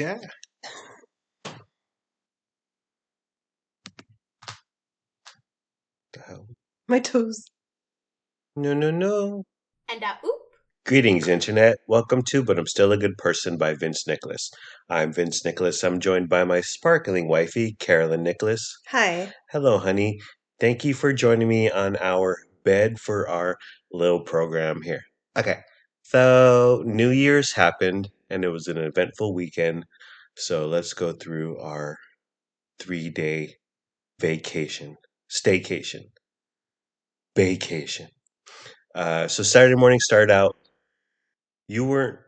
Yeah. The hell? My toes. No. And oop. Greetings, Internet. Welcome to But I'm Still a Good Person by Vince Nicholas. I'm Vince Nicholas. I'm joined by my sparkling wifey, Carolyn Nicholas. Hi. Hello, honey. Thank you for joining me on our bed for our little program here. Okay. So, New Year's happened, and it was an eventful weekend. So, let's go through our 3-day vacation, staycation, vacation. So Saturday morning started out. You weren't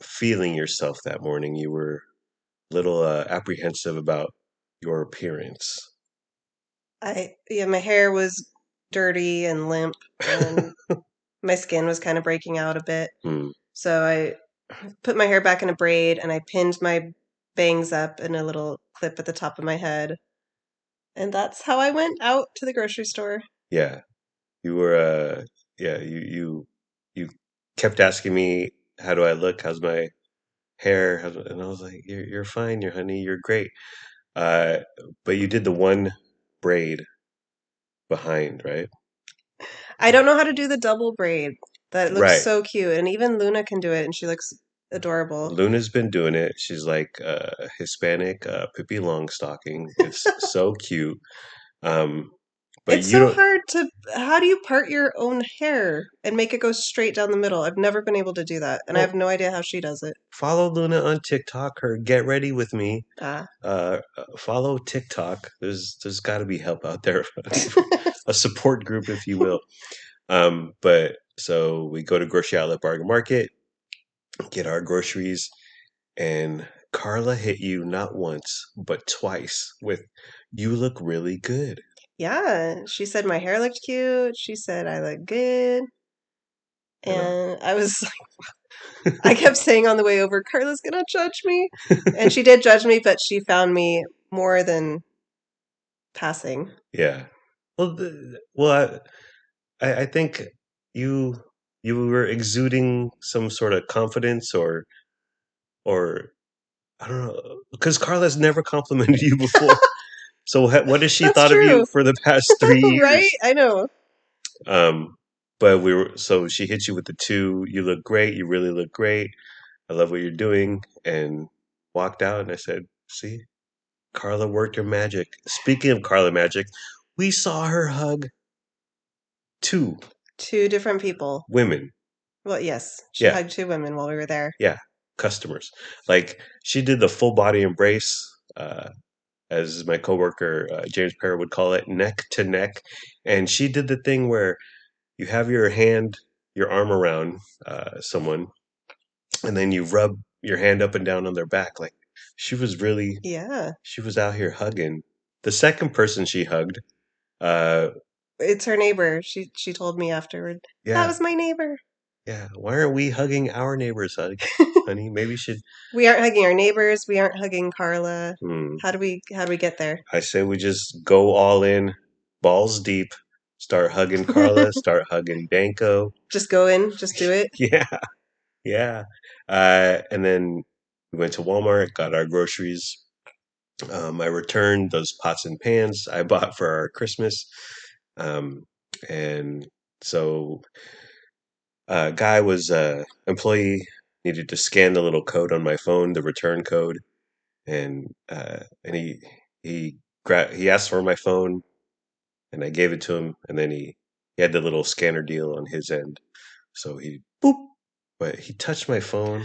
feeling yourself that morning. You were a little apprehensive about your appearance. My hair was dirty and limp, and my skin was kind of breaking out a bit. Hmm. So I put my hair back in a braid, and I pinned my bangs up in a little clip at the top of my head. And that's how I went out to the grocery store. Yeah, you were. Yeah, you kept asking me, "How do I look? How's my hair?" And I was like, "You're fine, you're honey. You're great." Uh, but you did the one braid behind, right? I don't know how to do the double braid. That looks Right. so cute, and even Luna can do it, and she looks adorable. Luna's been doing it. She's like Hispanic Pippi Longstocking. It's so cute. Um, but It's you so don't hard to. How do you part your own hair and make it go straight down the middle? I've never been able to do that, and I have well no idea how she does it. follow Luna on TikTok. Her Get Ready with Me. Ah. Follow TikTok. There's got to be help out there, a support group, if you will. But so we go to Grocery Outlet Bargain Market, get our groceries, and Carla hit you not once but twice with "You look really good." Yeah, she said my hair looked cute. She said I look good. And And I was I kept saying on the way over, Carla's gonna judge me. And she did judge me, but she found me more than passing. yeah. Well, I think you you were exuding some sort of confidence, or I don't know, because Carla's never complimented you before. So what has she That's thought of you true. for the past 3 years? Right? I know. Um, but so she hit you with the two. You look great. You really look great. I love what you're doing, and walked out. And I said, "See, Carla worked her magic." Speaking of Carla magic, we saw her hug two Two different people. women. Well, yes, she Yeah, hugged two women while we were there. yeah, customers. Like she did the full body embrace, as my coworker James Perry would call it, neck to neck, and she did the thing where you have your arm around someone, and then you rub your hand up and down on their back. Like she was really, Yeah. she was out here hugging. The second person she hugged, uh, It's her neighbor. She told me afterward. That yeah, was my neighbor. yeah. Why aren't we hugging our neighbors, honey? Maybe we should. We aren't hugging our neighbors. We aren't hugging Carla. Hmm, How do we get there? I say we just go all in, balls deep. Start hugging Carla. Start hugging Danko. Just go in, just do it. Yeah, yeah. And then we went to Walmart, got our groceries. I returned those pots and pans I bought for our Christmas. Um, and so, guy was employee needed to scan the little code on my phone, the return code, and he asked for my phone, and I gave it to him, and then he had the little scanner deal on his end, so he boop, but he touched my phone.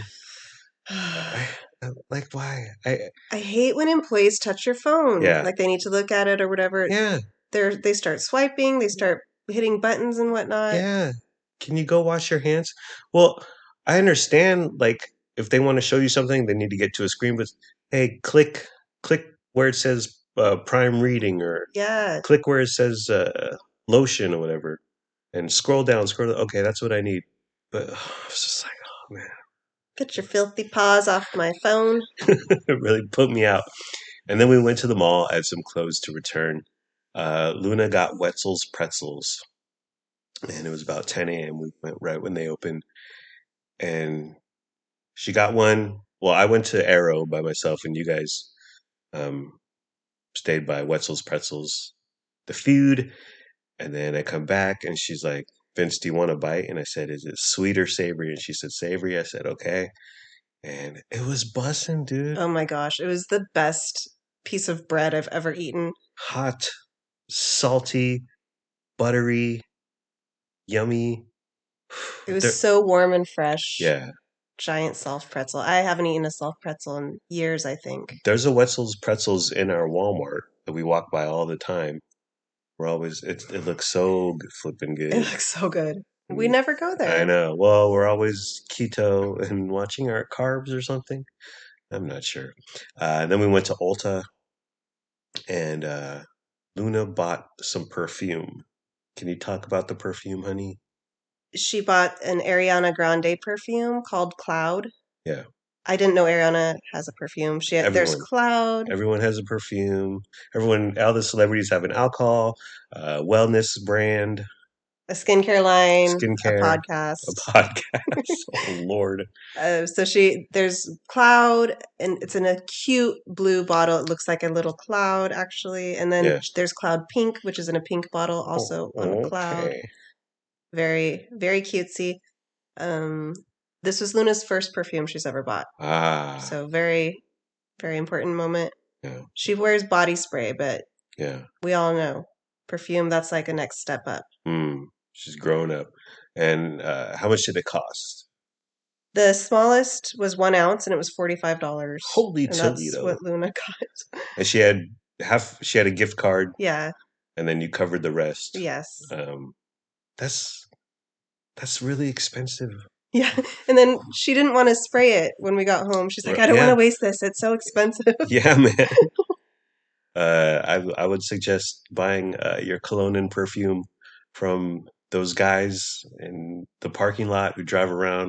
Like why? I hate when employees touch your phone. Yeah, Like they need to look at it or whatever. yeah, They start swiping, they start hitting buttons and whatnot. yeah. Can you go wash your hands? Well, I understand, like, if they want to show you something, they need to get to a screen, but hey, click where it says Prime Reading, or Yeah. click where it says lotion or whatever, and scroll down, scroll down. Okay, that's what I need. But it's just like, oh man, Get your filthy paws off my phone. it really put me out. And then we went to the mall, I had some clothes to return. Luna got Wetzel's pretzels, and it was about 10 a.m. We went right when they opened, and she got one. well, I went to Arrow by myself, and you guys um, stayed by Wetzel's Pretzels, the food. And then I come back, and she's like, "Vince, do you want a bite?" And I said, "Is it sweet or savory?" And she said, "Savory." I said, "Okay." And it was bussin', dude. Oh my gosh, it was the best piece of bread I've ever eaten. Hot, salty, buttery, yummy. It was There, so warm and fresh. yeah, Giant soft pretzel. I haven't eaten a soft pretzel in years, I think. there's a Wetzel's Pretzels in our Walmart that we walk by all the time. We're always it looks so flipping It good. looks so good. We And never go I there. know. Well, we're always keto and watching our carbs or something. I'm not sure. Then we went to Ulta, and Luna bought some perfume. Can you talk about the perfume, honey? She bought an Ariana Grande perfume called Cloud. Yeah, I didn't know Ariana has a perfume. There's everyone. Cloud, Everyone has a perfume. Everyone, all the celebrities have an alcohol, wellness brand, a skincare line, a skincare, a podcast. podcast. Oh Lord. There's Cloud, and it's in a cute blue bottle. It looks like a little cloud, actually. And then Yeah. there's Cloud Pink, which is in a pink bottle, Oh, also on a cloud. okay. Very, very cutesy. Um, this was Luna's first perfume she's ever bought. Ah, So very, very important moment. yeah, She wears body spray, but yeah. we all know perfume, that's like a next step up. She's grown up. And how much did it cost? The smallest was 1 ounce and it was $45. Holy And that's Toledo. what Luna got. And she had a gift card, Yeah, and then you covered the rest. yes. Um, that's that's really expensive. Yeah. And then she didn't want to spray it when we got home. She's like, I don't want to Yeah, waste this. It's so expensive. yeah, man. I would suggest buying your cologne and perfume from those guys in the parking lot who drive around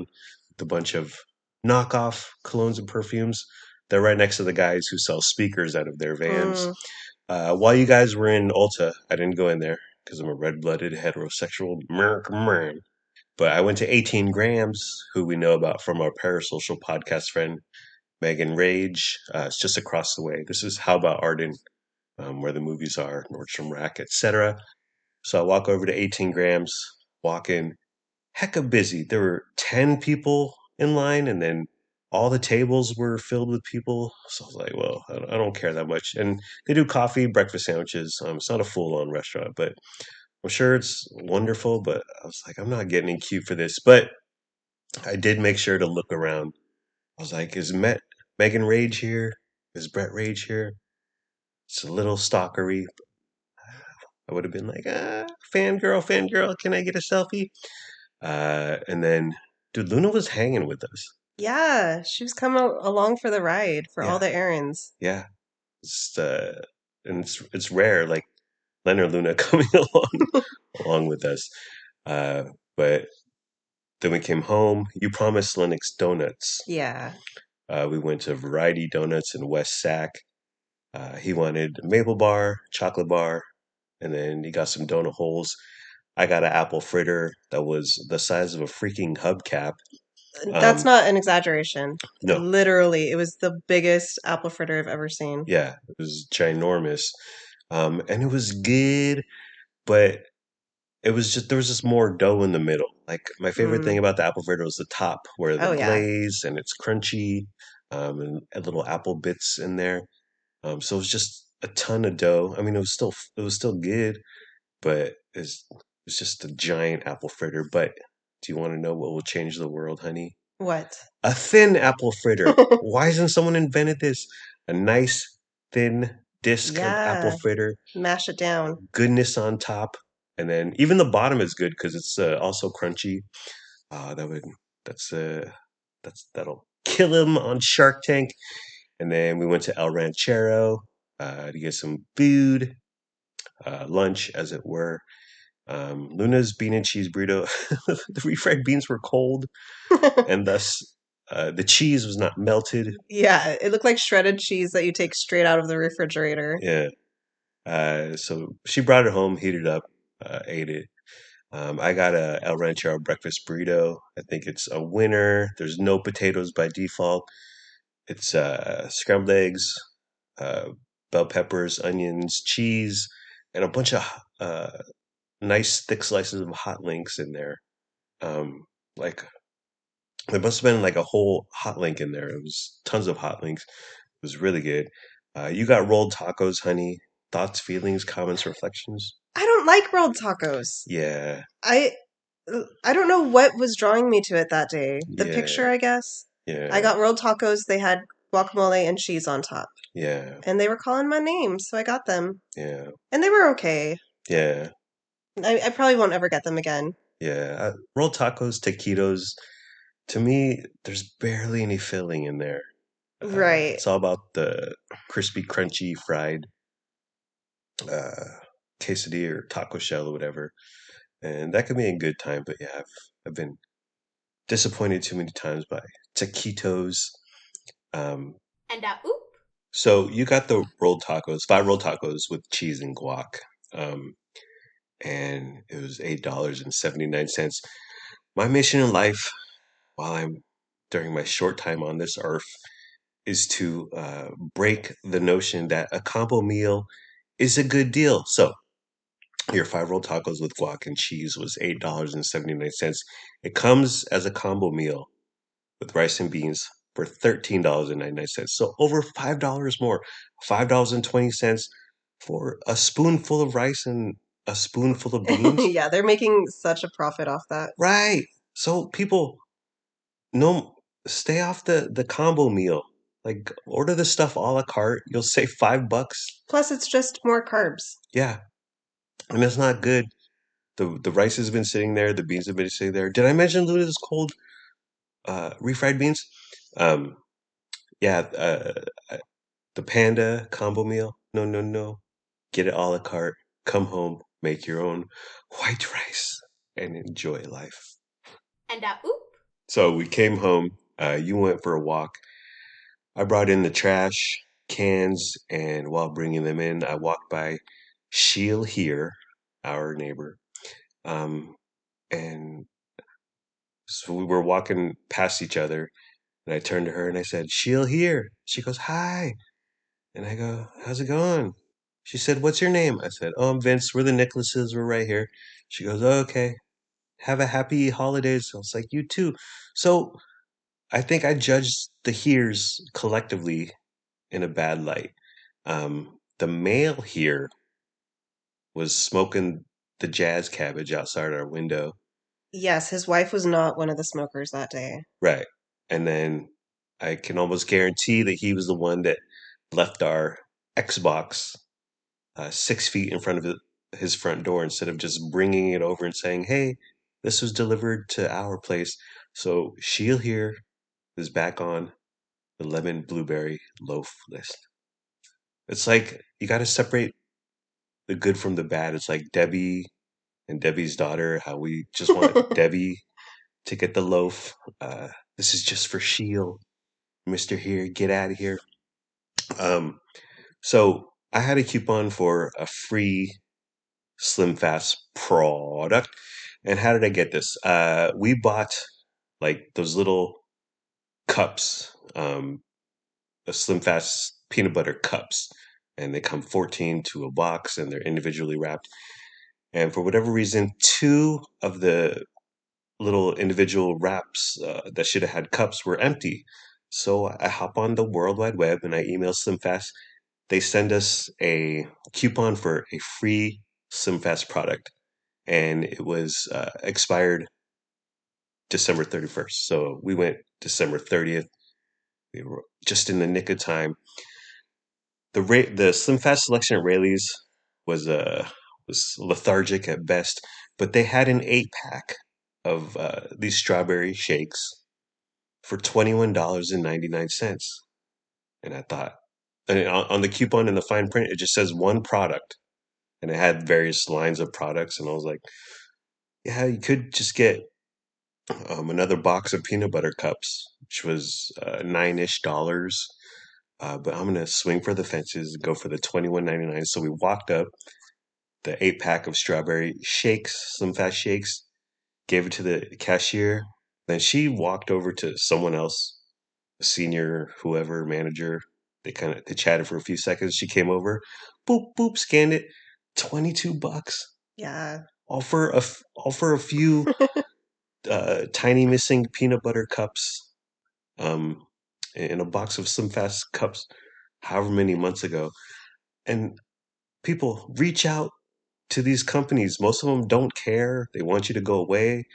with a bunch of knockoff colognes and perfumes. They're right next to the guys who sell speakers out of their vans. Mm, While you guys were in Ulta, I didn't go in there because I'm a red-blooded heterosexual American man. But I went to 18 Grams, who we know about from our parasocial podcast friend Megan Rage. It's just across the way. This is How About Arden, where the movies are, Nordstrom Rack, etc. So I walk over to 18 Grams, walk in, hecka busy. There were 10 people in line, and then all the tables were filled with people. So I was like, well, I don't care that much. And they do coffee, breakfast sandwiches. It's not a full on restaurant, but I'm sure it's wonderful. But I was like, I'm not getting in queue for this. But I did make sure to look around. I was like, is Megan Rage here? Is Brett Rage here? It's a little stalkery. I would have been like, fangirl, fangirl, can I get a selfie? And then, dude, Luna was hanging with us. yeah, she was coming along for the ride for all Yeah, the errands. yeah. It's, and it's rare, like Len or Luna coming along with us. Uh, but then we came home. You promised Lennox donuts. Yeah. We went to Variety Donuts in West Sac. He wanted maple bar, chocolate bar, and then he got some donut holes. I got an apple fritter that was the size of a freaking hubcap. That's Um, not an exaggeration. no, Literally, it was the biggest apple fritter I've ever seen. yeah, it was ginormous. And it was good, but it was just there was just more dough in the middle. Like my favorite thing Mm. about the apple fritter was the top, where the Oh, yeah. glaze and it's crunchy, and little apple bits in there. So it was just a ton of dough. I mean, it was still good, but it's just a giant apple fritter. But do you want to know what will change the world, honey? What? A thin apple fritter. Why hasn't someone invented this? A nice thin disc of apple Yeah. fritter, Mash it down. goodness on top, and then even the bottom is good because it's also crunchy. Uh, that would that's that'll kill him on Shark Tank. And then we went to El Ranchero to get some food, lunch, as it were. Luna's bean and cheese burrito. The refried beans were cold, and thus the cheese was not melted. Yeah, it looked like shredded cheese that you take straight out of the refrigerator. Yeah. So she brought it home, heated it up, ate it. I got a El Ranchero breakfast burrito. I think it's a winner. There's no potatoes by default. It's scrambled eggs, uh, bell peppers, onions, cheese, and a bunch of nice thick slices of hot links in there. Like there must have been like a whole hot link in there. It was tons of hot links. It was really good. You got rolled tacos, honey. Thoughts, feelings, comments, reflections? I don't like rolled tacos. Yeah, I I don't know what was drawing me to it that day. The yeah, picture, I guess. I yeah, got rolled tacos. They had guacamole and cheese on top, yeah, and they were calling my name, so I got them, yeah, and they were okay. yeah, I probably won't ever get them again. yeah. Rolled tacos, taquitos. To me, there's barely any filling in there. Right. It's all about the crispy, crunchy, fried uh, quesadilla or taco shell or whatever, and that could be a good time. But yeah, I've been disappointed too many times by taquitos. Um, Oop. so you got the rolled tacos, 5 rolled tacos with cheese and guac, um, and it was $8.79. My mission in life, while I'm during my short time on this earth, is to break the notion that a combo meal is a good deal. So your 5 rolled tacos with guac and cheese was $8.79. It comes as a combo meal with rice and beans for $13.99. So over $5 more, $5.20 for a spoonful of rice and a spoonful of beans. Yeah, they're making such a profit off that. Right. So people, no, stay off the combo meal. Like order the stuff a la carte. You'll save $5. Plus, it's just more carbs. Yeah, and it's not good. The rice has been sitting there. The beans have been sitting there. Did I mention Luna's cold refried beans? Um, yeah, the panda combo meal. No, no, no. Get it a la carte. Come home, make your own white rice, and enjoy life. Oop. So we came home. You went for a walk. I brought in the trash cans, and while bringing them in, I walked by Sheil here, our neighbor, um, and so we were walking past each other, and I turned to her and I said, "Sheil here." She goes, "Hi," and I go, "How's it going?" She said, "What's your name?" I said, "Oh, I'm Vince. We're the Nicholases. We're right here." She goes, "Oh, okay. Have a happy holidays." I was like, "You too." So I think I judged the here's collectively in a bad light. The male here was smoking the jazz cabbage outside our window. Yes, his wife was not one of the smokers that day. Right. And then I can almost guarantee that he was the one that left our Xbox 6 feet in front of his front door instead of just bringing it over and saying, "Hey, this was delivered to our place." So Sheil here is back on the lemon blueberry loaf list. It's like you got to separate the good from the bad. It's like Debbie and Debbie's daughter, how we just want Debbie to get the loaf. This is just for Sheil. Mr. Here, get out of here. Um, so I had a coupon for a free Slim Fast product. And how did I get this? We bought like those little cups, the Slim Fast peanut butter cups, and they come 14 to a box and they're individually wrapped. And for whatever reason, two of the little individual wraps that should have had cups were empty. So I hop on the World Wide Web and I email SlimFast. They send us a coupon for a free SlimFast product, and it was expired December 31st. So we went December 30th. We were just in the nick of time. The SlimFast selection at Rayleigh's was lethargic at best, but they had an 8 pack of these strawberry shakes for $21.99. And I thought, and on the coupon in the fine print, it just says one product, and it had various lines of products. And I was like, yeah, you could just get another box of peanut butter cups, which was nine-ish dollars. But I'm gonna swing for the fences, go for the 21.99. So we walked up the 8 pack of strawberry shakes, some fast shakes, gave it to the cashier. Then she walked over to someone else senior whoever manager. They chatted for a few seconds. She came over, boop boop, scanned it, $22. Yeah. All for a few tiny missing peanut butter cups, um, in a box of Slim Fast cups, however many months ago. And people reach out to these companies. Most of them don't care. They want you to go away.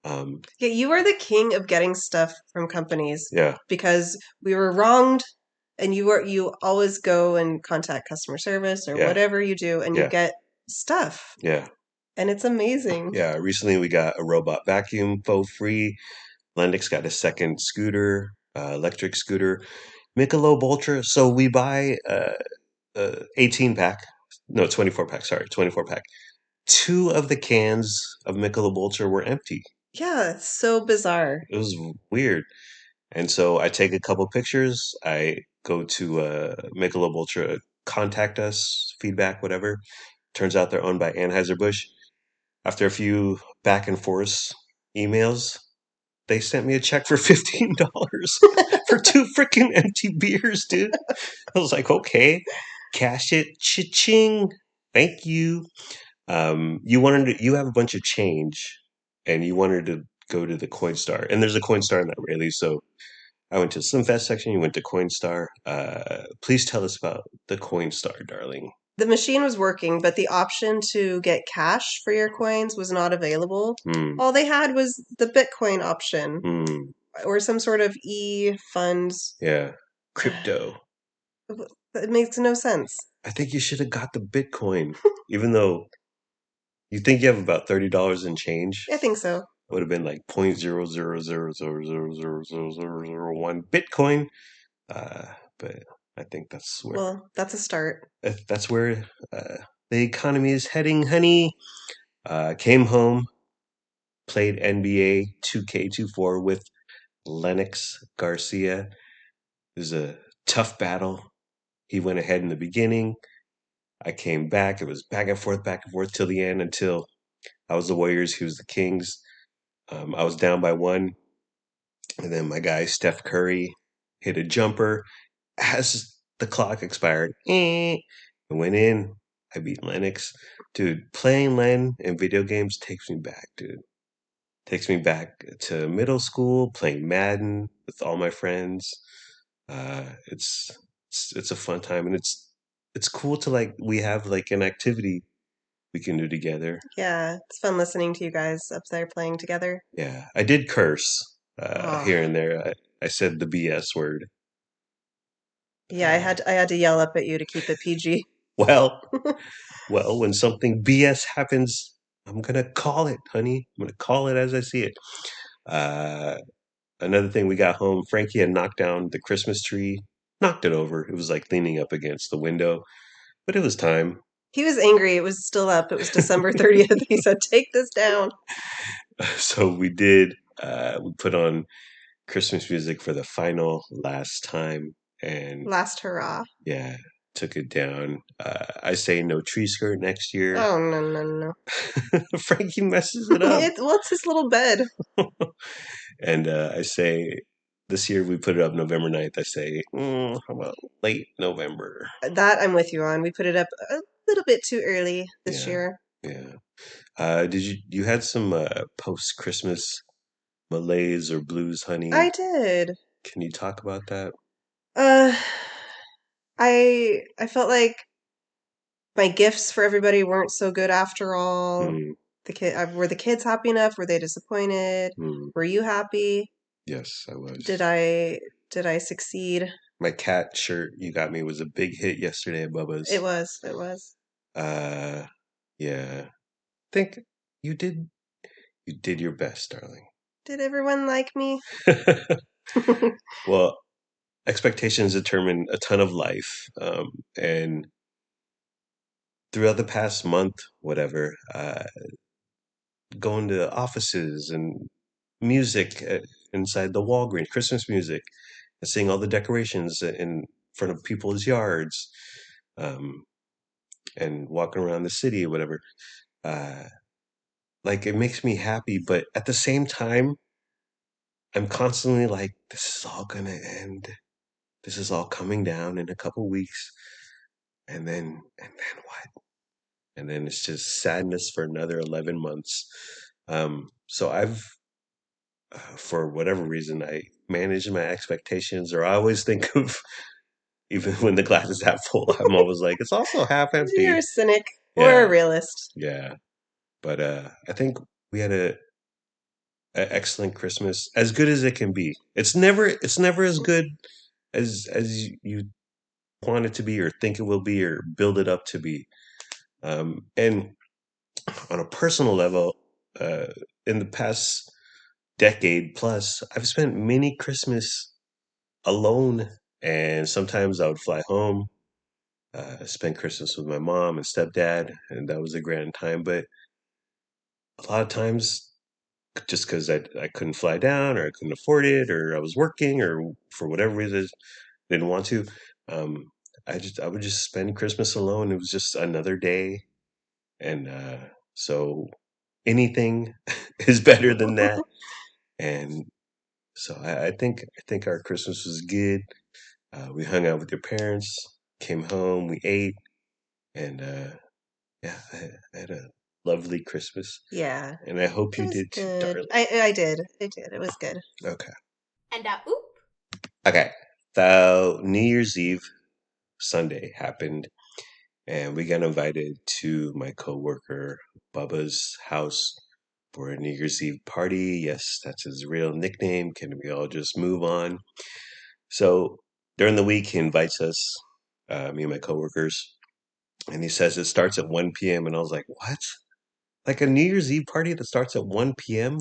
Um, Yeah, you are the king of getting stuff from companies yeah, because we were wronged and you always go and contact customer service or yeah, whatever you do and you yeah, get stuff yeah, and it's amazing. yeah. Recently, we got a robot vacuum for free. Lennox got a second scooter, electric scooter, Michelob Ultra. So we buy 18 pack, no, 24 pack. Sorry, 24 pack. Two of the cans of Michelob Ultra were empty. Yeah, it's so bizarre. It was weird. And so I take a couple pictures. I go to Michelob Ultra, contact us, feedback, whatever. Turns out they're owned by Anheuser-Busch. After a few back and forth emails, they sent me a check for $15 for two freaking empty beers, dude. I was like, okay, cash it, cha-ching. Thank you. You have a bunch of change, and you wanted to go to the Coinstar, and there's a Coinstar in that Rayleigh, so I went to the Slimfast section. You went to Coinstar. Please tell us about the Coinstar, darling. The machine was working, but the option to get cash for your coins was not available. Hmm. All they had was the Bitcoin option Hmm. or some sort of e-funds. Yeah. Crypto. It makes no sense. I think you should have got the Bitcoin, even though you think you have about $30 in change. I think so. Would have been like 0.0000000001 Bitcoin. But I think Well, that's a start. that's where the economy is heading, honey. Came home, played NBA 2K24 with Lennox Garcia. It was a tough battle. He went ahead in the beginning. I came back. It was back and forth till the end until I was the Warriors. He was the Kings. I was down by one. And then my guy, Steph Curry, hit a jumper as the clock expired. I went in. I beat Lennox. Dude, playing Len in video games takes me back, dude. Takes me back to middle school, playing Madden with all my friends. It's a fun time, and it's cool to like we have like an activity we can do together. Yeah, it's fun listening to you guys up there playing together. Yeah, I did curse Oh, here and there. I said the BS word. yeah, Uh, I had to yell up at you to keep it PG. well, well, when something BS happens, I'm gonna call it, honey. I'm gonna call it as I see it. Uh, Another thing, we got home. Frankie had knocked down the Christmas tree, knocked it over. It was like leaning up against the window, but it was time. He was angry. It was still up. It was December 30th. He said, "Take this down." So we did. We put on Christmas music for the final last time, and Last hurrah. yeah, took it down. I say no tree skirt next year. Oh, no, no, no. Frankie messes it up. What's his little bed? And I say this year we put it up November 9th. I say, how about late November? That I'm with you on. We put it up a little bit too early this Yeah, year. yeah. Did you had some post Christmas malaise or blues, honey? I did. Can you talk about that? Uh, I felt like my gifts for everybody weren't so good after all. Hmm, Were the kids happy enough? Were they disappointed? hmm. Were you happy? Yes, I was. Did I succeed? My cat shirt you got me was a big hit yesterday at It Bubba's. was. It was. Uh, yeah. Think you did you did your best, darling. Did everyone like me? Well, expectations determine a ton of life, and throughout the past month, whatever, going to offices and music inside the Walgreens, Christmas music, and seeing all the decorations in front of people's yards, um, and walking around the city or whatever. Uh, like it makes me happy, but at the same time, I'm constantly like, this is all gonna end. This is all coming down in a couple weeks, and then what? And then it's just sadness for another 11 months. So I've, for whatever reason, I manage my expectations, or I always think of, even when the glass is half full, I'm always like, it's also half You're empty. a cynic or a Yeah, realist. yeah. But I think we had a excellent Christmas, as good as it can be. It's never as good as you want it to be, or think it will be, or build it up to be. And on a personal level, uh, in the past decade plus, I've spent many Christmas alone, and sometimes I would fly home, spend Christmas with my mom and stepdad, and that was a grand time. But a lot of times, just because I couldn't fly down, or I couldn't afford it, or I was working, or for whatever reason didn't want to, um, I would just spend Christmas alone. It was just another day, and so anything is better than that. And so I think our Christmas was good. We hung out with your parents, came home, we ate, and yeah, I had a lovely Christmas, Yeah, and I hope it you was did too, good. darling. I did. I did. It was good. Okay. And oop. Okay. So New Year's Eve Sunday happened, and we got invited to my coworker Bubba's house for a New Year's Eve party. Yes, that's his real nickname. Can we all just move on? So during the week, he invites us, me and my coworkers, and he says it starts at 1 p.m. And I was like, what? Like a New Year's Eve party that starts at 1 p.m.?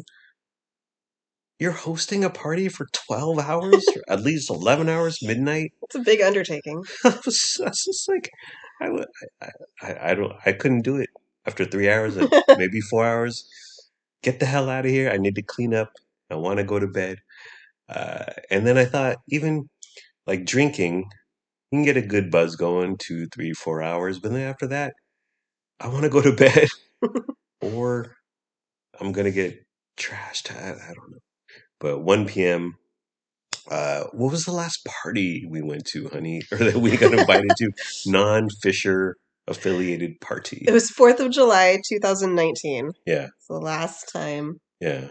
You're hosting a party for 12 hours, or at least 11 hours, midnight? It's a big undertaking. I was just like, I, w- I couldn't do it after 3 hours, and maybe 4 hours. Get the hell out of here. I need to clean up. I want to go to bed. And then I thought, even like drinking, you can get a good buzz going 2, 3, 4 hours, but then after that, I want to go to bed, or I'm gonna get trashed. I don't know. But 1 p.m. What was the last party we went to, honey, or that we got invited to? Non-Fisher affiliated It party. was 4th of July, 2019. Yeah, It's the last time. yeah,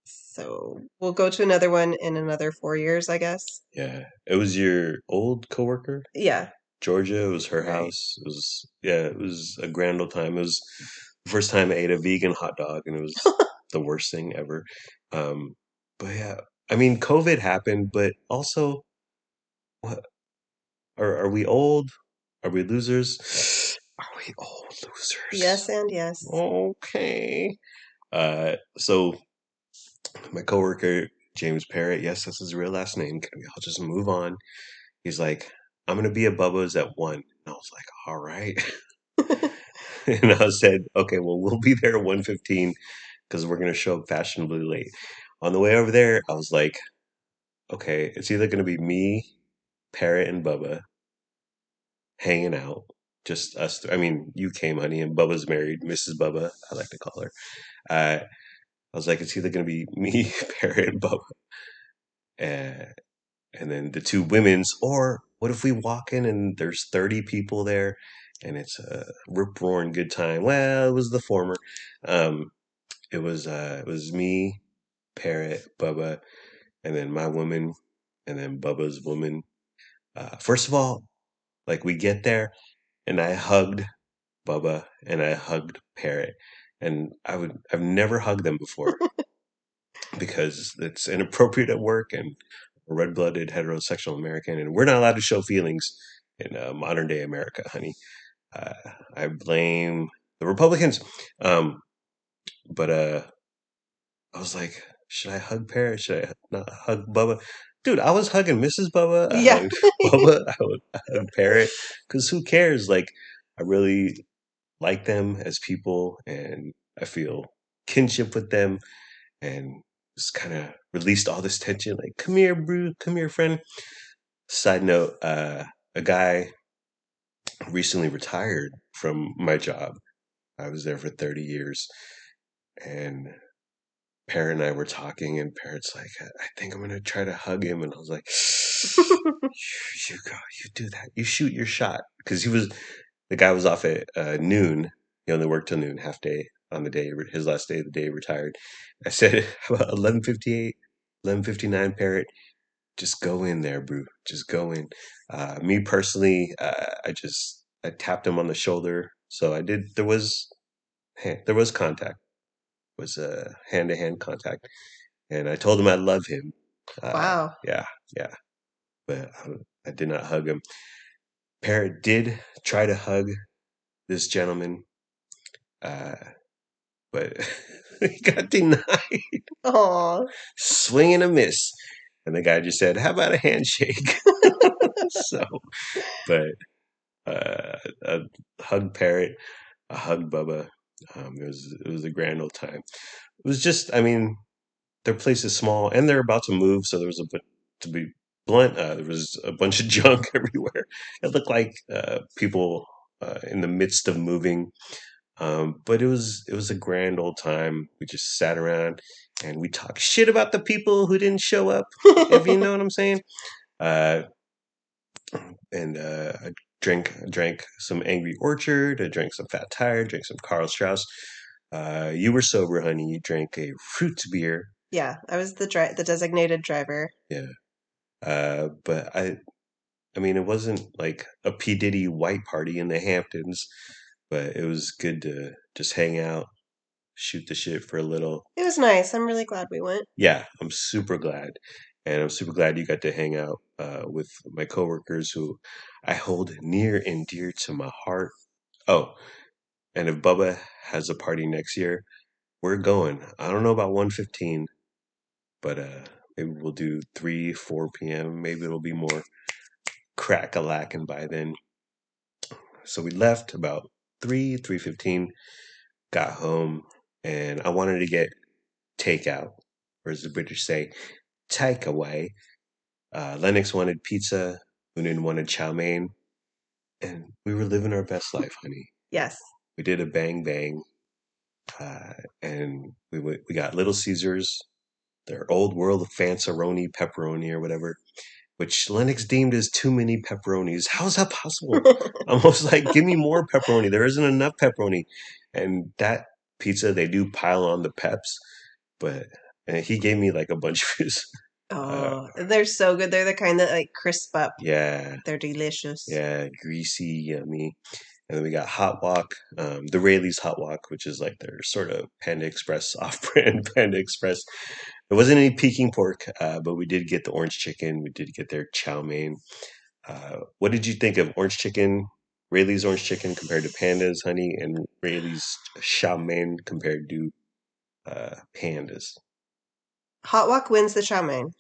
So we'll go to another one in another 4 years, I guess. yeah. It was your old coworker, Yeah, Georgia. It was her right. house. It was, yeah. It was a grand old time. It was the first time I ate a vegan hot dog, and it was the worst thing ever. Um, but yeah, I mean, COVID happened, but also, what are we old? Are we losers? Are we old losers? Yes, and yes. Okay. So my coworker James Parrott, yes, that's his real last name. Can we all just move on? He's like, I'm gonna be at Bubba's at 1. And I was like, all right. And I said, okay, well, we'll be there at 1:15 because we're gonna show up fashionably late. On the way over there, I was like, okay, it's either gonna be me, Parrot, and Bubba hanging out. Just us. I mean, you came, honey, and Bubba's married, Mrs. Bubba, I like to call her. I was like, it's either going to be me, Parrot, and Bubba, uh, and then the two women's, or what if we walk in and there's 30 people there, and it's a rip roaring good time? Well, it was the former. Um, it was me, Parrot, Bubba, and then my woman, and then Bubba's woman. First of all, like we get there, and I hugged Bubba, and I hugged Parrot. And I've never hugged them before because it's inappropriate at work, and a red-blooded heterosexual American, and we're not allowed to show feelings in modern day America, honey. Uh, I blame the Republicans. Um, but I was like, should I hug Parrot? Should I not hug Bubba? Dude, I was hugging Mrs. Bubba. I Yeah. hugged Bubba. I hugged Parrot. Because who cares? Like, I really like them as people, and I feel kinship with them, and just kind of released all this tension. Like, come here, bro, come here, friend. Side note: a guy recently retired from my job. I was there for 30 years, and Parrot and I were talking, and Parrot's like, I think I'm gonna try to hug him, and I was like, you go, you do that, you shoot your shot, because the guy was off at noon. He only worked till noon, half day on the day, his last day of the day, retired. I said, how about 11:58, 11:59, Parrot? Just go in there, bro. Just go in. Me personally, I tapped him on the shoulder, so I did. There was contact. It was hand to hand contact, and I told him I love him. Wow. Yeah, yeah, but I did not hug him. Parrot did try to hug this gentleman, uh, but he got denied. Oh. Swing and a miss. And the guy just said, "How about a handshake?" So, but a hug Parrot, a hug Bubba. It was a grand old time. It was just, I mean, their place is small and they're about to move, so there was to be blunt, there was a bunch of junk everywhere. It looked like people in the midst of moving. But it was a grand old time. We just sat around and we talked shit about the people who didn't show up, if you know what I'm saying. Uh, and I drank some Angry Orchard. I drank some Fat Tire. Drank some Carl Strauss. You were sober, honey. You drank a fruit beer. Yeah, I was the designated driver. Yeah. But I mean, it wasn't like a P Diddy white party in the Hamptons, but it was good to just hang out, shoot the shit for a little. It was nice. I'm really glad we went. Yeah, I'm super glad, and I'm super glad you got to hang out with my coworkers who I hold near and dear to my heart. Oh, and if Bubba has a party next year, we're going. I don't know about 1:15, but maybe we'll do 3, 4 p.m. Maybe it'll be more crack a lacking by then. So we left about 3:15, got home, and I wanted to get takeout, or as the British say, takeaway. Lennox wanted pizza. Unin wanted chow mein. And we were living our best life, honey. Yes. We did a bang bang. Uh, and we got Little Caesars, their old world of Fanceroni, pepperoni, or whatever, which Lennox deemed as too many pepperonis. How is that possible? I'm almost like, give me more pepperoni. There isn't enough pepperoni. And that pizza, they do pile on the peps, but and he gave me like a bunch of his. Oh, they're so good. They're the kind that like crisp up. Yeah, They're delicious. yeah, greasy, yummy. And then we got Hot Walk, the Rayleigh's Hot Walk, which is like their sort of Panda Express off-brand Panda Express. There wasn't any Peking pork, but we did get the orange chicken. We did get their chow mein. What did you think of orange chicken, Rayleigh's orange chicken compared to Panda's honey, and Rayleigh's chow mein compared to Panda's? Hot Walk wins the chow mein,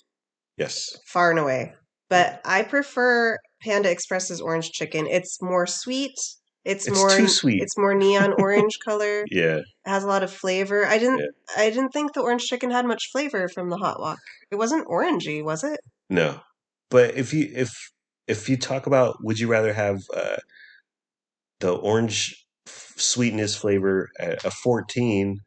Yes. far and away. But I prefer Panda Express's orange chicken. It's more sweet. It's too sweet. It's more neon orange color. Yeah. It has a lot of flavor. Yeah. I didn't think the orange chicken had much flavor from the Hot Walk. It wasn't orangey, was it? No. But if you talk about, would you rather have the orange sweetness flavor at a 14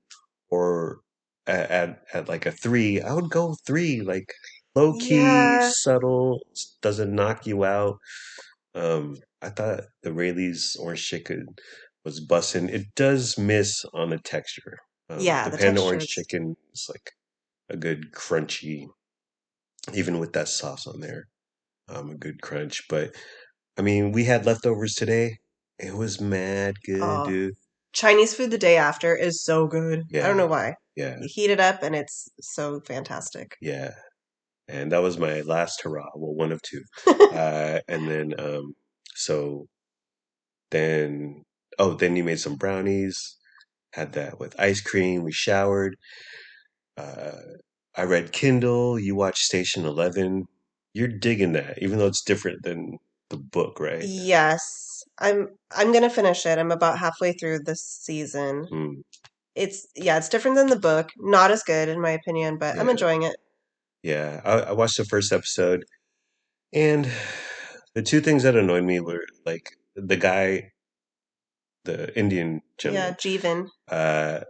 or at like a 3? I would go 3, like low key, Yeah. subtle, doesn't knock you out. I thought the Rayleigh's orange chicken was bussin'. It does miss on the texture. Yeah, The the Panda texture orange is chicken is like a good crunchy, even with that sauce on there, a good crunch. But I mean, we had leftovers today. It was mad good, oh. dude. Chinese food the day after is so good. I don't Yeah, know why. yeah, You heat it up and it's so fantastic. yeah. And that was my last hurrah. Well, one of two. And then, so then, oh, then you made some brownies. Had that with ice cream. We showered. Uh, I read Kindle. You watched Station 11. You're digging that, even though it's different than the book, right? Yes. I'm gonna finish it. I'm about halfway through this season. Mm, It's different than the book. Not as good in my opinion, but I'm yeah, enjoying it. yeah. I watched the first episode, and the two things that annoyed me were like the guy, the Indian Yeah, gentleman. Jeevan. Uh,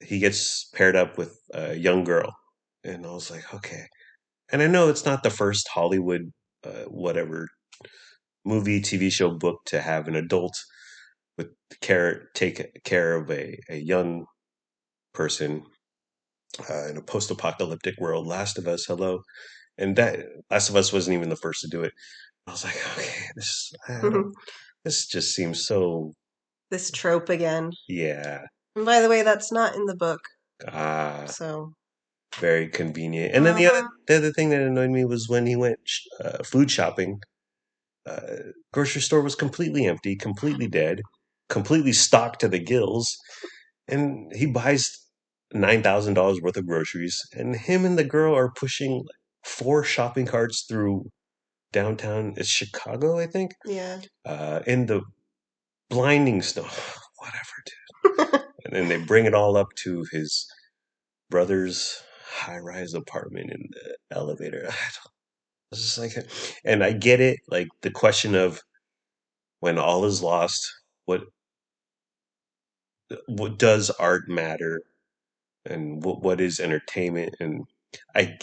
he gets paired up with a young girl, and I was like, okay. And I know it's not the first Hollywood, whatever movie, TV show, book to have an adult with take care of a young person in a post-apocalyptic world. Last of Us, hello, and that Last of Us wasn't even the first to do it. I was like, okay, this just seems so, This trope again. yeah, And by the way, that's not in the book. ah, So. very convenient. And then Uh-huh. the other thing that annoyed me was when he went food shopping. Grocery store was completely empty, completely dead, completely stocked to the gills, and he buys $9,000 worth of groceries, and him and the girl are pushing like 4 shopping carts through downtown. It's Chicago, I think, Yeah. in the blinding snow. Whatever, dude. And then they bring it all up to his brother's high-rise apartment in the elevator. I was just like, and I get it, like the question of when all is lost, what what does art matter, and what is entertainment? And I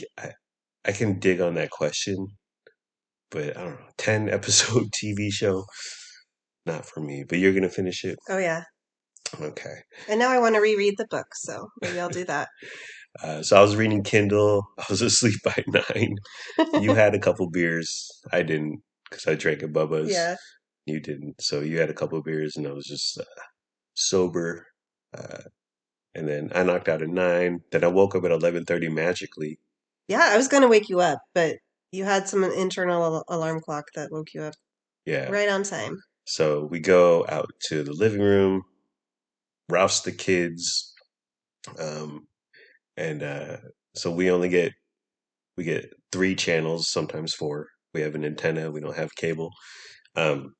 I can dig on that question, but I don't know, 10 episode TV show, not for me. But you're gonna finish it, Oh, yeah. okay? And now I want to reread the book, so maybe I'll do that. So I was reading Kindle. I was asleep by 9. You had a couple beers. I didn't because I drank at Bubba's. Yeah. You didn't, so you had a couple beers, and I was just sober. Uh, and then I knocked out at 9. Then I woke up at 11:30 magically. Yeah, I was going to wake you up, but you had some internal alarm clock that woke you up Yeah. right on time. So we go out to the living room, rouse the kids, um, and so we get 3 channels, sometimes 4. We have an antenna. We don't have cable. Um,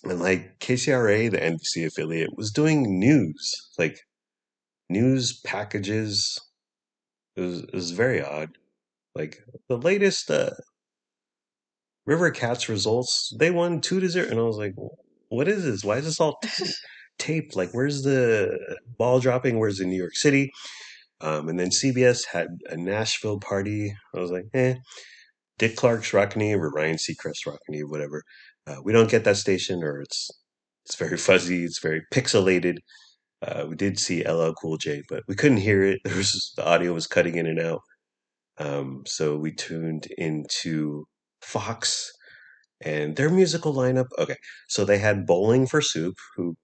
and like KCRA, the NBC affiliate, was doing news, like news packages. It was very odd. Like the latest River Cats results, they won 2-0, and I was like, "What is this? Why is this all taped? Like, where's the ball dropping? Where's the New York City?" And then CBS had a Nashville party. I was like, "Eh." Dick Clark's Rockin' Eve or Ryan Seacrest Rockin' Eve, whatever. We don't get that station, or it's very fuzzy. It's very pixelated. We did see LL Cool J, but we couldn't hear it. The audio was cutting in and out. So we tuned into Fox and their musical lineup. Okay, so they had Bowling for Soup, who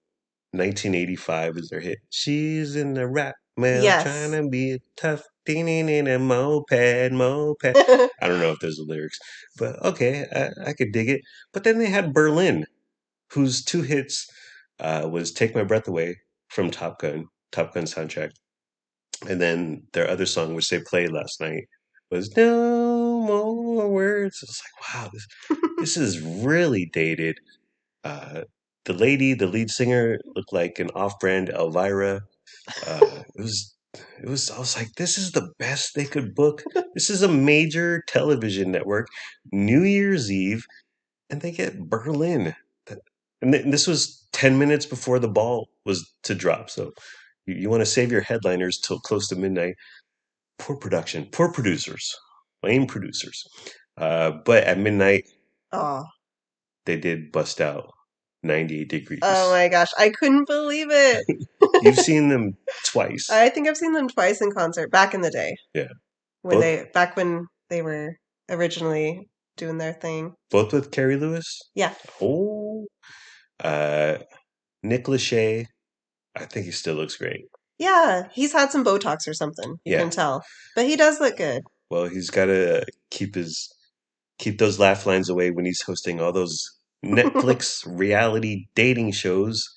1985 is their hit. She's in the rap mill trying Yes. to be tough. Ding in a moped, moped. I don't know if there's the lyrics, but okay, I could dig it. But then they had Berlin, whose 2 hits was "Take My Breath Away" from Top Gun soundtrack, and then their other song, which they played last night, was "No More Words." I was like, wow, this is really dated. Uh, the lady, the lead singer, looked like an off-brand Elvira. It was, it was. I was like, this is the best they could book. This is a major television network, New Year's Eve, and they get Berlin. And this was 10 minutes before the ball was to drop. So you want to save your headliners till close to midnight. Poor production, poor producers, lame producers. But at midnight, Oh. they did bust out 98 Oh Degrees. my gosh, I couldn't believe it. You've seen them twice. I think I've seen them twice in concert back in the day. Yeah. When Both they were originally doing their thing. both with Carrie Lewis. Yeah. Oh. Uh Nick Lachey, I think he still looks great. Yeah, he's had some Botox or something. You Yeah. can tell. But he does look good. Well, he's gotta keep those laugh lines away when he's hosting all those Netflix reality dating shows.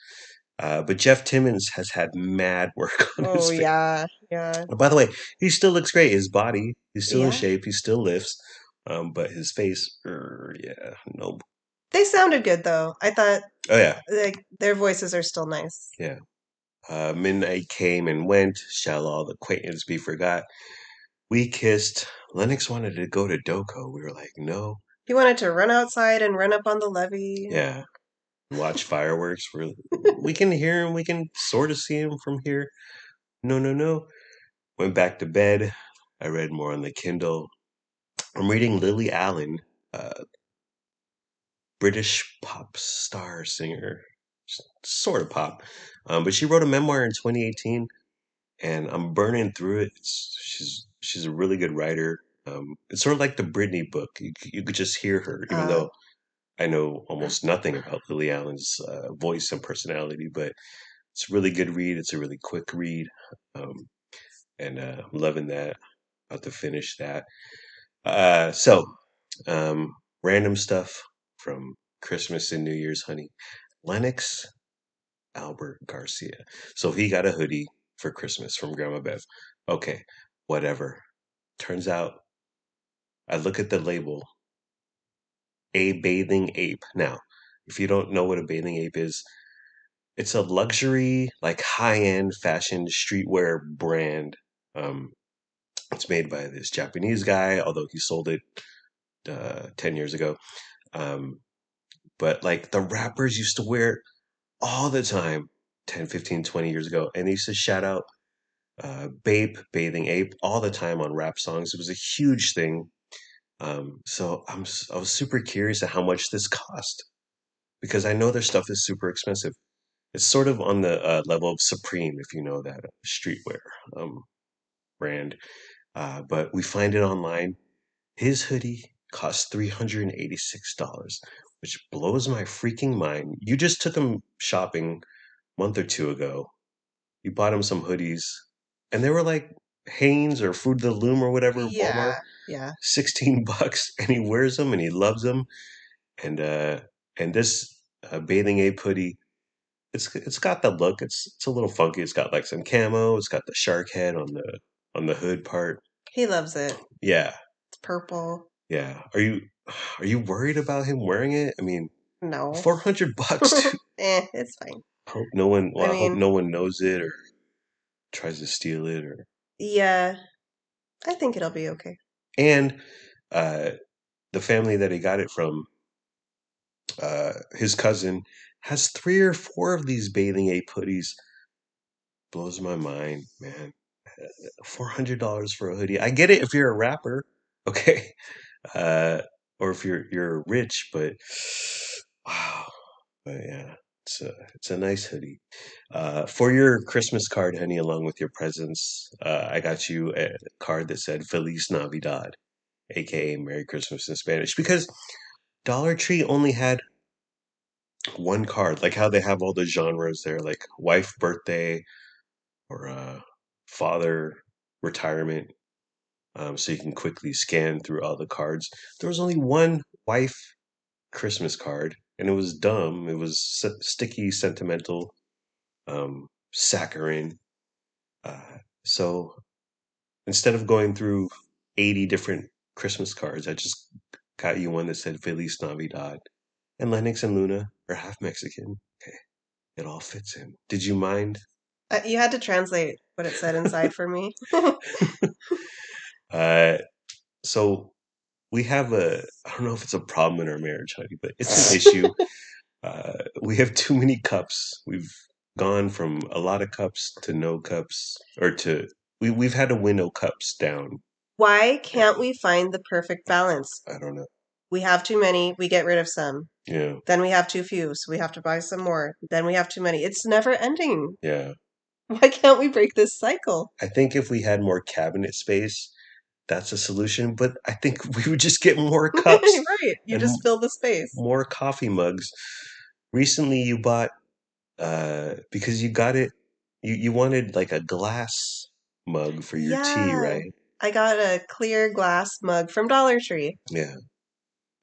But Jeff Timmons has had mad work on his Oh face. yeah, yeah. By the way, he still looks great. His body, he's still in Yeah. shape. He still lifts. But his face, yeah, no. They sounded good though. I thought Oh yeah, like their voices are still nice. yeah. Midnight came and went. Shall all acquaintance be forgot? We kissed. Lennox wanted to go to Doko. We were like, no. He wanted to run outside and run up on the levee. Yeah. Watch fireworks. We can hear him. We can sort of see him from here. No, no, no. Went back to bed. I read more on the Kindle. I'm reading Lily Allen, uh, British pop star singer, sort of pop. But she wrote a memoir in 2018, and I'm burning through it. She's a really good writer. It's sort of like the Britney book. You could just hear her, even Uh, though I know almost nothing about Lily Allen's voice and personality. But it's a really good read. It's a really quick read, um, and I'm loving that. About to finish that. So random stuff from Christmas and New Year's, honey. Lennox Albert Garcia. So he got a hoodie for Christmas from Grandma Bev. Okay, whatever. Turns out I look at the label, a bathing ape. Now, if you don't know what a bathing ape is, it's a luxury, like high-end fashion streetwear brand. Um, it's made by this Japanese guy, although he sold it 10 years ago. Um, but like the rappers used to wear it all the time 10, 15, 20 years ago. And they used to shout out Bape, Bathing Ape all the time on rap songs. It was a huge thing. I was super curious at how much this cost because I know their stuff is super expensive. It's sort of on the level of Supreme, if you know that streetwear um, brand. But we find it online. His hoodie costs $386, which blows my freaking mind. You just took him shopping a month or two ago. You bought him some hoodies, and they were like Hanes or Fruit of the Loom or whatever, Walmart, yeah, yeah. $16, and he wears them and he loves them. And this bathing ape hoodie, it's got the look. It's a little funky. It's got like some camo. It's got the shark head on the hood part. He loves it. Yeah, It's purple. yeah. Are you worried about him wearing it? I mean, No. $400. It's fine. Hope no one. I Well, I hope mean, no one knows it or tries to steal it or. yeah, I think it'll be okay. And uh, the family that he got it from, his cousin, has three or four of these bathing ape hoodies. Blows my mind, man. $400 for a hoodie. I get it if you're a rapper, okay, uh, or if you're rich, but wow, but yeah, it's a nice hoodie. For your Christmas card, honey, along with your presents, I got you a card that said "Feliz Navidad," aka Merry Christmas in Spanish, because Dollar Tree only had one card, like how they have all the genres there, like wife birthday or father retirement. So you can quickly scan through all the cards. There was only one wife Christmas card, and it was dumb. It was sticky, sentimental, saccharine. So instead of going through 80 different Christmas cards, I just got you one that said Feliz Navidad. And Lennox and Luna are half Mexican. Okay, it all fits in. Did you mind? You had to translate what it said inside for me. uh, so we have I don't know if it's a problem in our marriage, honey, but it's an issue. We have too many cups. We've gone from a lot of cups to no cups, or we've had to winnow cups down. Why Yeah, can't we find the perfect balance? I don't know. We have too many, we get rid of some. Yeah, Then we have too few, so we have to buy some more. Then we have too many. It's never ending. yeah. Why can't we break this cycle? I think if we had more cabinet space, that's a solution. But I think we would just get more cups Right. You and just fill the space. more coffee mugs. Recently, you bought because you got it. You wanted like a glass mug for your tea, Yeah. right? I got a clear glass mug from Dollar Tree, Yeah.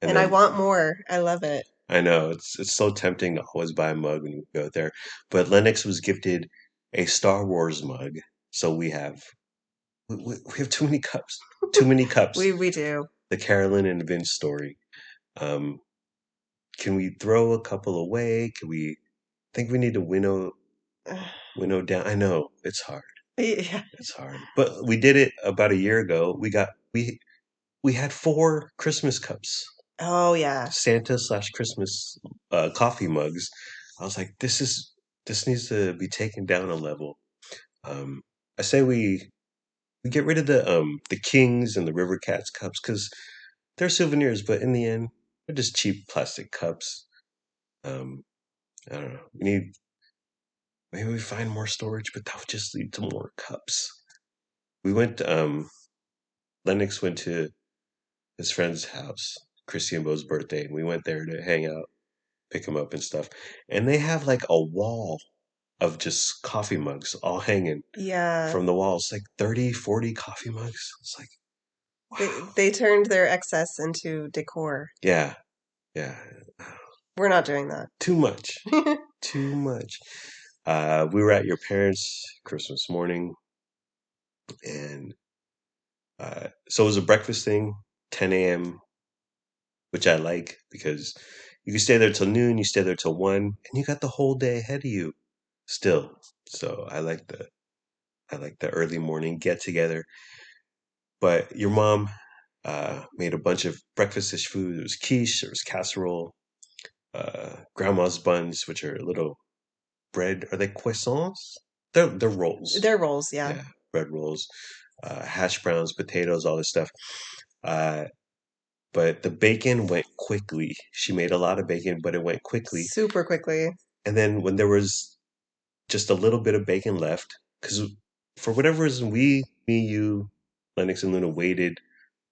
And and I then want more. I love it. I know it's so tempting to always buy a mug when you go there. But Lennox was gifted a Star Wars mug, so we have too many cups. Too many cups. We do. The Carolyn and Vince story. Um, can we throw a couple away? Can we? I think we need to winnow down. I know it's hard. Yeah. It's hard, but we did it about a year ago. We had four Christmas cups, Oh yeah. Santa slash Christmas coffee mugs. I was like, this needs to be taken down a level. Um, I say we get rid of the Kings and the River Cats cups because they're souvenirs, but in the end, they're just cheap plastic cups. Um, I don't know. Maybe we find more storage, but that would just lead to more cups. We went. Lennox went to his friend's house, Chrissy and Bo's birthday, and we went there to hang out, pick him up and stuff. And they have like a wall of just coffee mugs all hanging Yeah. from the walls, like 30, 40 coffee mugs. It's like, wow. They turned their excess into decor. Yeah, yeah. We're not doing that. Too much. Too much. We were at your parents' Christmas morning, and so it was a breakfast thing, 10 a.m., which I like because you can stay there till noon, you stay there till 1, and you got the whole day ahead of you still. So I like the early morning get together. But your mom made a bunch of breakfastish food. There was quiche, there was casserole, grandma's buns, which are little bread. Are they croissants? They're rolls. They're rolls, yeah. Yeah, bread rolls, hash browns, potatoes, all this stuff. Uh, but the bacon went quickly. She made a lot of bacon, but it went quickly. Super quickly. And then when there was just a little bit of bacon left, because for whatever reason, me, you, Lennox, and Luna waited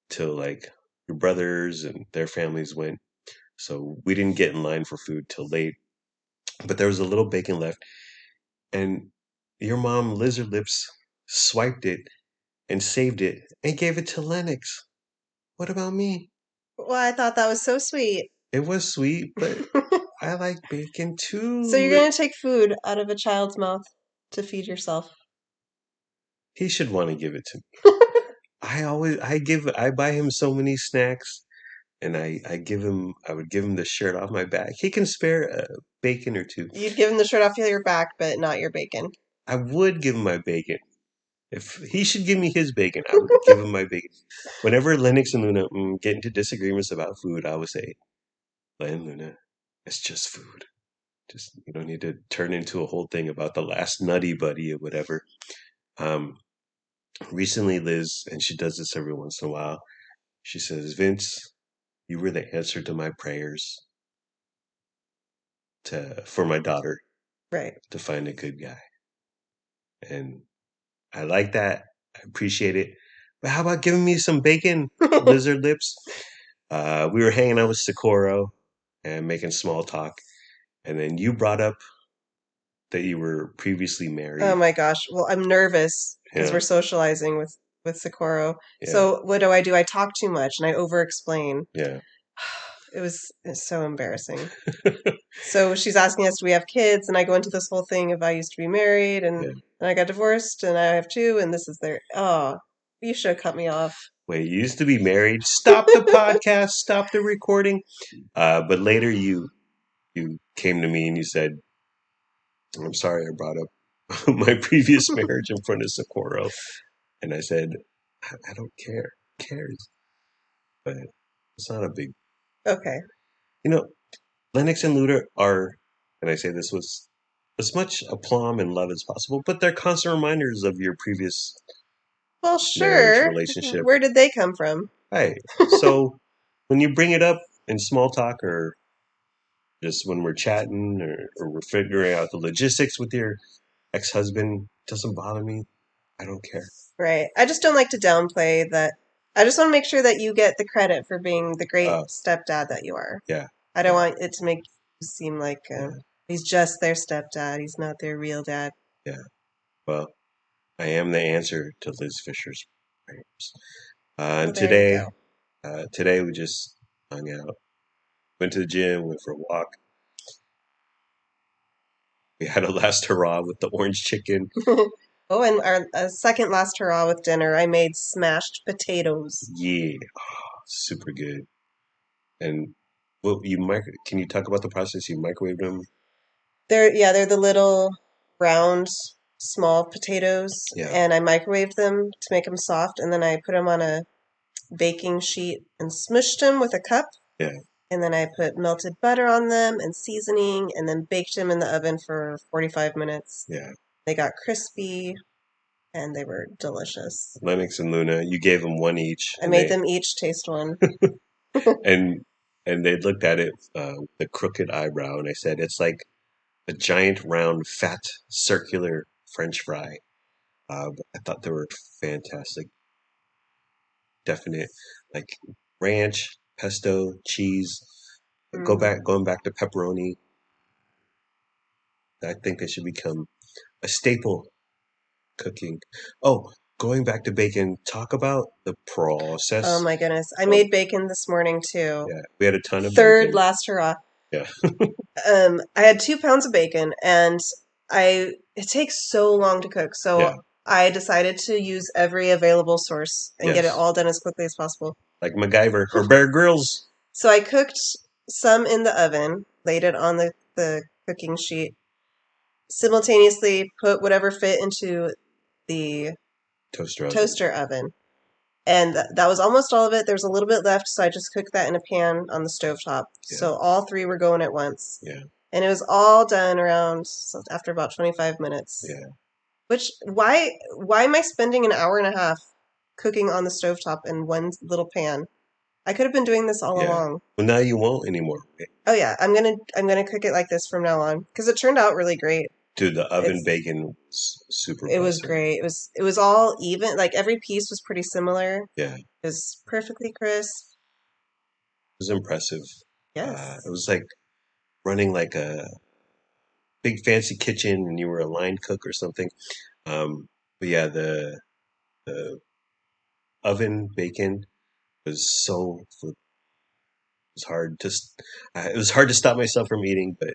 till like your brothers and their families went. So we didn't get in line for food till late. But there was a little bacon left. And your mom, Lizard Lips, swiped it and saved it and gave it to Lennox. What about me? Well, I thought that was so sweet. It was sweet, but I like bacon too. So you're going to take food out of a child's mouth to feed yourself. He should want to give it to me. I buy him so many snacks, and I would give him the shirt off my back. He can spare a bacon or two. You'd give him the shirt off your back, but not your bacon. I would give him my bacon. If he should give me his bacon, I would give him my bacon. Whenever Lennox and Luna get into disagreements about food, I would say, Len, Luna, it's just food. Just you don't need to turn into a whole thing about the last nutty buddy or whatever. Recently, Liz, and she does this every once in a while, she says, Vince, you were the answer to my prayers for my daughter Right. to find a good guy. And I like that. I appreciate it. But how about giving me some bacon, Lizard Lips? We were hanging out with Socorro and making small talk. And then you brought up that you were previously married. Oh my gosh. Well, I'm nervous because we're socializing with Socorro. Yeah. So what do? I talk too much and I over-explain. Yeah. It's so embarrassing. So she's asking us, do we have kids? And I go into this whole thing of I used to be married and I got divorced and I have two and this is their, you should have cut me off. Wait, you used to be married? Stop the podcast, stop the recording. But later you came to me and you said, I'm sorry I brought up my previous marriage in front of Socorro. And I said, I don't care. Who cares? But it's not a big... Okay. You know, Lennox and Luda are, and I say this with as much aplomb and love as possible, but they're constant reminders of your previous marriage relationship. Where did they come from? Right. So when you bring it up in small talk or just when we're chatting or we're figuring out the logistics with your ex-husband, it doesn't bother me. I don't care. Right. I just don't like to downplay that. I just want to make sure that you get the credit for being the great stepdad that you are. Yeah. I don't want it to make you seem like he's just their stepdad. He's not their real dad. Yeah. Well, I am the answer to Liz Fisher's prayers. And today we just hung out, went to the gym, went for a walk. We had a last hurrah with the orange chicken. Oh, and our second last hurrah with dinner, I made smashed potatoes. Yeah, super good. And can you talk about the process? You microwaved them? They're the little round, small potatoes, and I microwaved them to make them soft, and then I put them on a baking sheet and smushed them with a cup. Yeah. And then I put melted butter on them and seasoning, and then baked them in the oven for 45 minutes. Yeah. They got crispy. And they were delicious. Lennox and Luna, you gave them one each. I made them each taste one. and they looked at it with a crooked eyebrow, and I said, it's like a giant, round, fat, circular French fry. But I thought they were fantastic. Definite, like ranch, pesto, cheese. Going back to pepperoni. I think they should become a staple cooking. Oh, going back to bacon, talk about the process. Oh my goodness. I made bacon this morning too. Yeah, we had a ton of Third bacon. Last Hurrah. Yeah. I had 2 pounds of bacon and it takes so long to cook. So Yeah. I decided to use every available source and get it all done as quickly as possible. Like MacGyver or Bear Grylls. So I cooked some in the oven, laid it on the cooking sheet, simultaneously put whatever fit into the toaster oven. And that was almost all of it. There was a little bit left, so I just cooked that in a pan on the stovetop. Yeah. So all 3 were going at once. Yeah. And it was all done after about 25 minutes. Yeah. Which, why am I spending an hour and a half cooking on the stovetop in one little pan? I could have been doing this all along. Well, now you won't anymore. Oh yeah, I'm gonna cook it like this from now on because it turned out really great. Dude, the oven bacon was super. It was great. It was all even. Like every piece was pretty similar. Yeah. It was perfectly crisp. It was impressive. Yes. It was like running like a big fancy kitchen and you were a line cook or something. But yeah, the oven bacon was it was hard to it was hard to stop myself from eating, but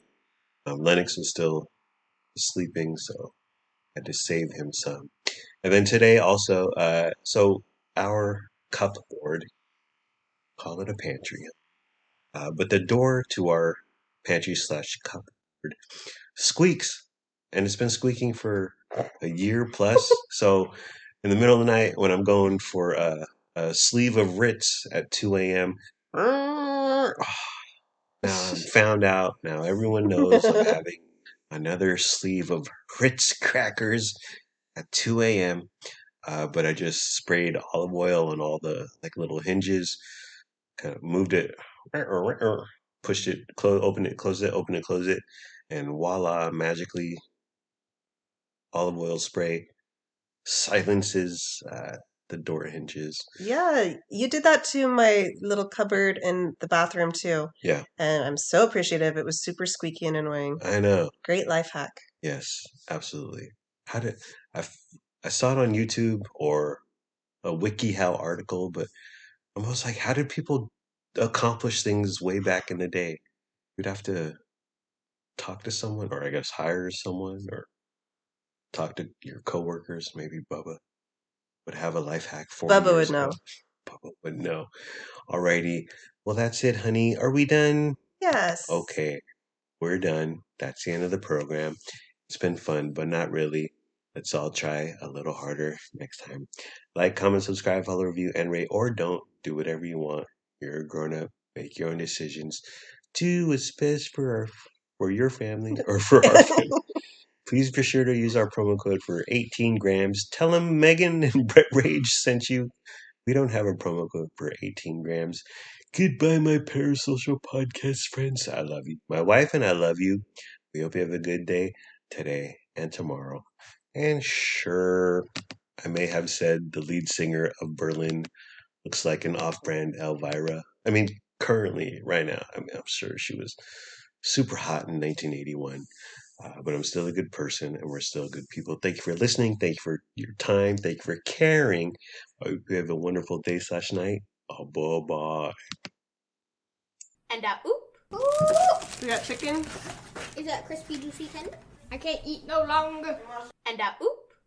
Lennox was still sleeping, so I had to save him some. And then today also, so our cupboard, call it a pantry, but the door to our pantry / cupboard squeaks, and it's been squeaking for a year plus. So in the middle of the night when I'm going for a sleeve of Ritz at 2 a.m., now I'm found out. Now everyone knows I'm having another sleeve of Ritz crackers at 2 a.m. But I just sprayed olive oil on all the like little hinges, kind of moved it, pushed it, open it, close it, open it, close it, and voila, magically, olive oil spray silences the door hinges. Yeah, you did that to my little cupboard in the bathroom too. Yeah. And I'm so appreciative. It was super squeaky and annoying. I know. Great life hack. Yes, absolutely. How did I saw it on YouTube or a WikiHow article, but I'm almost like, how did people accomplish things way back in the day? You'd have to talk to someone, or I guess hire someone, or talk to your coworkers. Maybe Bubba would have a life hack for you. Bubba would know. Bubba would know. Alrighty. Well, that's it, honey. Are we done? Yes. Okay. We're done. That's the end of the program. It's been fun, but not really. Let's all try a little harder next time. Like, comment, subscribe, follow, review, and rate, or don't. Do whatever you want. You're a grown up. Make your own decisions. Do what's best for your family or for our family. Please be sure to use our promo code for 18 grams. Tell them Megan and Brett Rage sent you. We don't have a promo code for 18 grams. Goodbye, my parasocial podcast friends. I love you. My wife and I love you. We hope you have a good day today and tomorrow. And sure, I may have said the lead singer of Berlin looks like an off-brand Elvira. I mean, currently, right now, I'm sure she was super hot in 1981. But I'm still a good person, and we're still good people. Thank you for listening. Thank you for your time. Thank you for caring. I hope you have a wonderful day / night. Oh, bye-bye. And oop. Ooh, we got chicken. Is that crispy, juicy tender? I can't eat no longer. And oop.